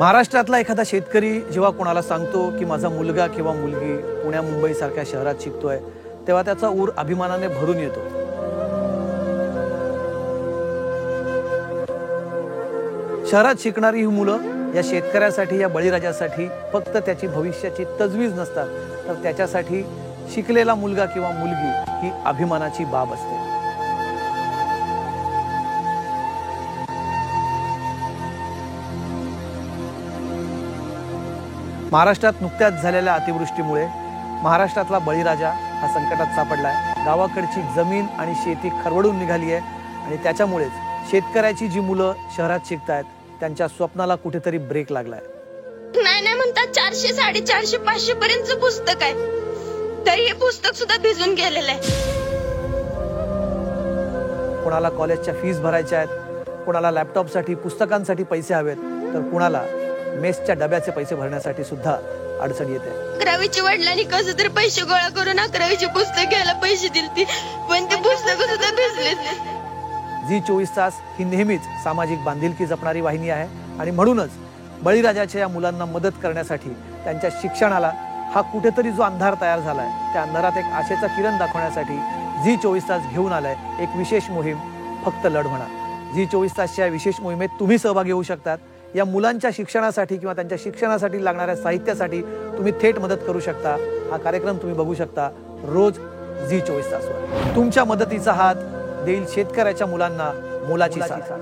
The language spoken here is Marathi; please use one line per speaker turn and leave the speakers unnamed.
महाराष्ट्रातला एखादा शेतकरी जेव्हा कोणाला सांगतो की माझा मुलगा किंवा मुलगी पुण्या मुंबई सारख्या शहरात शिकतोय, तेव्हा त्याचा ऊर अभिमानाने भरून येतो। शहरात शिकणारी ही मुलं या शेतकऱ्यासाठी, या बळीराजासाठी फक्त त्याची भविष्याची तजवीज नसतात, तर त्याच्यासाठी शिकलेला मुलगा किंवा मुलगी ही अभिमानाची बाब असते। महाराष्ट्रात नुकत्याच झालेल्या अतिवृष्टीमुळे महाराष्ट्रातला बळीराजा हा संकटात सापडलाय। गावाकडची जमीन आणि शेती खरवडून निघाली आहे आणि त्याच्यामुळेच शेतकऱ्याची जी मुलं शहरात शिकतायत त्यांच्या स्वप्नाला कुठेतरी ब्रेक लागलाय।
नाही म्हणतात 400, 450, 500 पर्यंतचं पुस्तक आहे, तरी हे पुस्तक सुद्धा भिजून गेलेलं आहे।
कोणाला कॉलेजच्या फीस भरायच्या आहेत, कोणाला लॅपटॉपसाठी पुस्तकांसाठी पैसे हवेत, तर कोणाला मेसच्या डब्याचे पैसे भरण्यासाठी सुद्धा अडचण येते।
11वीच्या वडिलांनी कसं तर पैसे गोळा करून 11वीची पुस्तक घ्यायला पैसे दिलती, पण ते पुस्तक सुद्धा भिजले।
झी 24 तास ही नेहमीच सामाजिक बांधिलकी जपणारी वाहिनी आहे आणि म्हणूनच बळीराजाच्या या मुलांना मदत करण्यासाठी, त्यांच्या शिक्षणाला हा कुठेतरी जो अंधार तयार झालाय त्या अंधारात एक आशेचा किरण दाखवण्यासाठी झी 24 तास घेऊन आलाय एक विशेष मोहीम, फक्त लढ म्हणा। झी 24 तासच्या विशेष मोहिमेत तुम्ही सहभागी होऊ शकतात। या मुलांच्या शिक्षणासाठी किंवा त्यांच्या शिक्षणासाठी लागणाऱ्या साहित्यासाठी तुम्ही थेट मदत करू शकता। हा कार्यक्रम तुम्ही बघू शकता रोज झी 24 तासवर। तुमच्या मदतीचा हात देईल शेतकऱ्याच्या मुलांना मोलाची साथ।